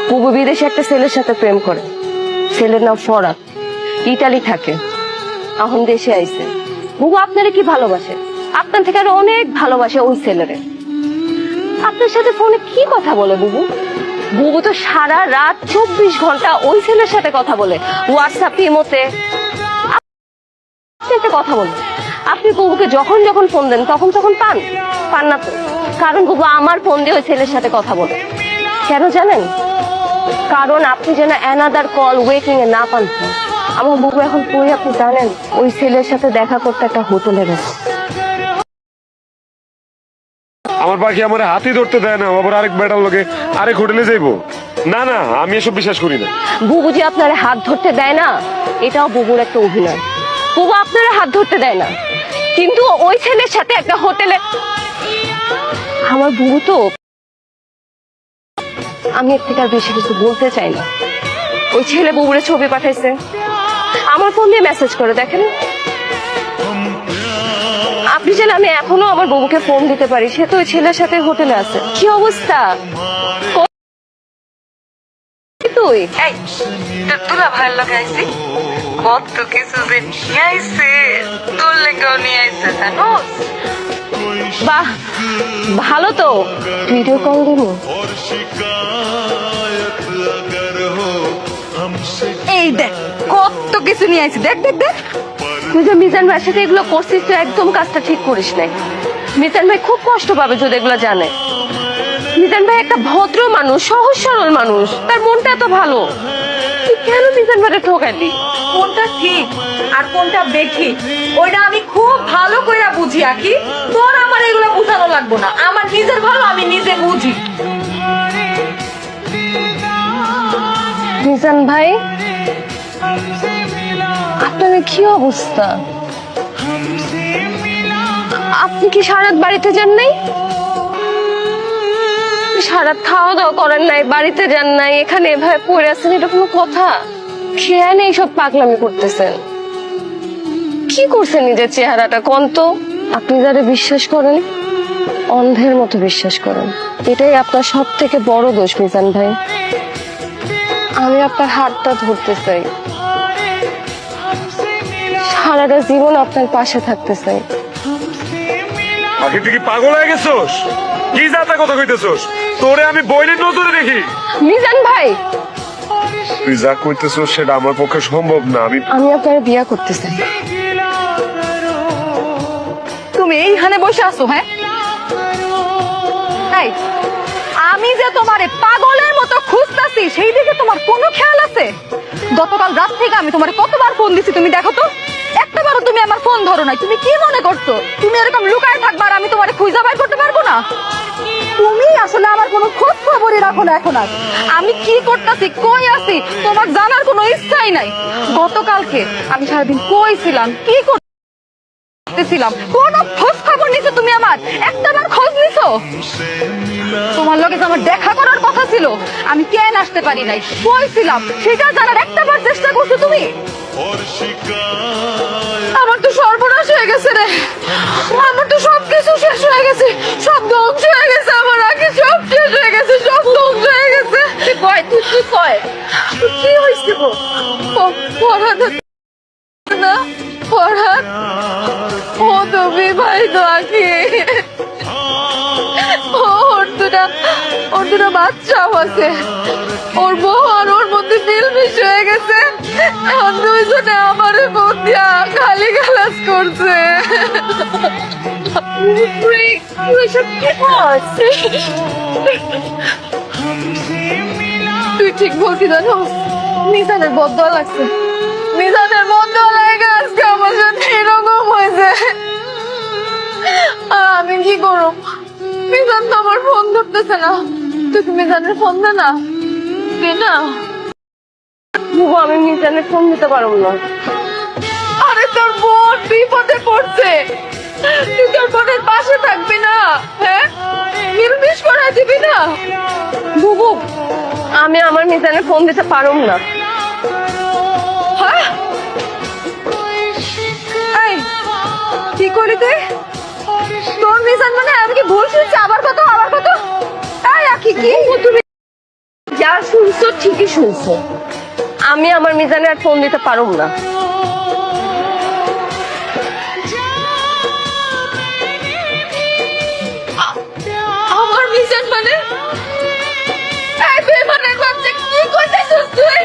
বুবু বিদেশে একটা ছেলের সাথে প্রেম করে। ছেলের নাম ফরাদ, ইটালি থাকে, এখন দেশে আইছে। বুবু আপনারে কি ভালোবাসে, আপনার থেকে আরো অনেক ভালোবাসে ওই ছেলেরে। আপনার সাথে ফোনে কি কথা বলে বুবু? বুবু তো সারা রাত 24 ঘন্টা ওই ছেলের সাথে কথা বলে, হোয়াটসঅ্যাপ, ইমোতে কথা বলে। আপনি বুবুকে যখন যখন ফোন দেন তখন তখন পান না তো? কারণ বুবু আমার ফোন দিয়ে ওই ছেলের সাথে কথা বলে। কেন জানেন? কারণ আপনি যেন অ্যানাদার কল ওয়েটিং এ না পান। আমার বুবু এখন কই আপনি জানেন? ওই ছেলের সাথে দেখা করতে একটা হোটেলে গেছে। আমার পাখি আমার হাতই ধরতে দেয় না, আবার আরেক বেটার লোকে আরেক হোটেলে যাইবো? না না, আমি এসব বিশ্বাস করি না। বুবু যে আপনার হাত ধরতে দেয় না, এটাও বুবুর একটা অভিনয়। বুবু আপনার হাত ধরতে দেয় না, কিন্তু ওই ছেলের সাথে একটা হোটেলে। আমার বুবু তো, আমি এর থেকে আর বেশি কিছু বলতে চাই না। ওই ছেলে বুবুরে ছবি পাঠাইছে, আমার ফোন দিয়ে মেসেজ করে দেখেন। আপনি চাইলে আমি এখনো আমার বুবুকে ফোন দিতে পারি, সে তো ওই ছেলের সাথে হোটেলে আছে। কি অবস্থা? তুই তোরা ভালো লাগে আইসি, কত কিছু যে নিয়ে আইসে, তোর লেগেও নিয়ে আইসে জানোস। বাহ, ভালো তো। ভিডিও কল দিব। এই দেখ কত কিছু নিয়ে আইসি, দেখ দেখ দেখ। তুই যে মিজান ভাইয়ের সাথে এগুলো করছিস, তুই একদম কাজটা ঠিক করিস নাই। মিজান ভাই খুব কষ্ট পাবে যদি এগুলো জানে। মিজান ভাই একটা ভদ্র মানুষ, সহজ সরল মানুষ, তার মনটা এত ভালো। তুই কেন মিজান ভাইকে ঠকাইলি? কোনটা ঠিক আর কোনটা বেঠিক ওইটা আমি খুব ভালো করে বুঝি। আকি তোর আমার এগুলো বুঝানো লাগবো না, আমার নিজের ভালো আমি নিজে বুঝি। মিজান ভাই, আপনার কি অবস্থা? আপনি কি সারাত বাড়িতে যান নাই? সারাত খাওয়া দাওয়া করেন নাই, বাড়িতে যান নাই, এখানে এভাবে পড়ে আছেন, এটা কোনো কথা? খেয়াল নেই, সব পাগলামি করতেছেন। কি করছেন নিজের চেহারাটা কোন তো? আপনি যারা বিশ্বাস করেন, অন্ধের মতো বিশ্বাস করেন। এটাই আপনার সব থেকে বড় দোষ মিজান ভাই। আমি আপনার হাতটা ধরতে চাই, সারাটা জীবন আপনার পাশে থাকতে চাই। পাখি তুই কি পাগল হয়ে গেছোস? কি যাতা কথা কইতেছোস? তোরে আমি বইনের নজরে দেখি। মিজান ভাই, তুই যা কইতেছোস সেটা আমার পক্ষে সম্ভব না। আমি আপনার বিয়া করতে চাই। তুমি এইখানে বসে আছো? হ্যাঁ, এই, আমি যে তোমারে পাগলের মতো খুঁজতাছি সেই দিকে তোমার কোনো খেয়াল আছে? গতকাল রাত থেকে আমি তোমারে কতবার ফোন দিছি, তুমি দেখো তো, একটাবারও তুমি আমার ফোন ধরো নাই। তুমি কি মনে করছো তুমি এরকম লুকায় থাকবা আর আমি তোমারে খুঁজে বের করতে পারবো না? তুমি আসলে আমার কোনো খোঁজ খবরই রাখো না এখন আর। আমি কি করতেছি, কই আছি, তোমার জানার কোনো ইচ্ছাই নাই। গতকালকে আমি সারাদিন কই ছিলাম, কি করতেছিলাম, কোন খোঁজ খবর নিছো তুমি আমার? একটাবার খোঁজ নিছো? তোমার লগে যে আমার দেখা করার কথা ছিল, আমি কেন আসতে পারি নাই, কই ছিলাম, সেটা জানার একটাবার চেষ্টা করছো তুমি? আমার তো সর্বনাশ হয়ে গেছে রে, আমার তো সবকিছু শেষ হয়ে গেছে, সব ধ্বংস হয়ে গেছে, আমার আগে সব শেষ হয়ে গেছে, সব ধ্বংস হয়ে গেছে। তুই কয়, তুই কি কয়? কি হয়েছে গো? ফরহাদ না, ফরহাদ ও তুমি ভাই তো আগে ওর দুটা বাচ্চাও আছে, ওর বউ আর ওর মধ্যে মিলমিশ হয়ে গেছে। এখন দুইজনে আমার বউ দিয়া খালি গালাজ করছে। তুই ঠিক বলতি জানো, মিজানের বদয়া লাগছে, মিজানের বদয়া লাগে আজকে আমার সাথে এরকম হয়েছে। আমি কি করব? মিজান তো আমার ফোন ধরতেছে না। তুই কি মিজানের ফোন দে না, দে না। বুবু, আমি মিজানের ফোন দিতে পারবো না। আরে তোর বোন বিপদে পড়ছে, তুই তোর বোনের পাশে থাকবি না? হ্যাঁ, মিলমিশ করে দিবি না? বুবু, আমি আমার মিজানের ফোন দিতে পারব না। হ্যাঁ, এই কি করলি তুই? তোর মিজান মানে আমি কি ভুল শুনছি? আবার কত, আবার কত? এই আকি কি তুমি যা শুনছো ঠিকই শুনছো, আমি আমার মিজানে আর ফোন দিতে পারুম না। আমার মিশন মানে এই বেমানের বাচ্চা কি কইতেছিস তুই?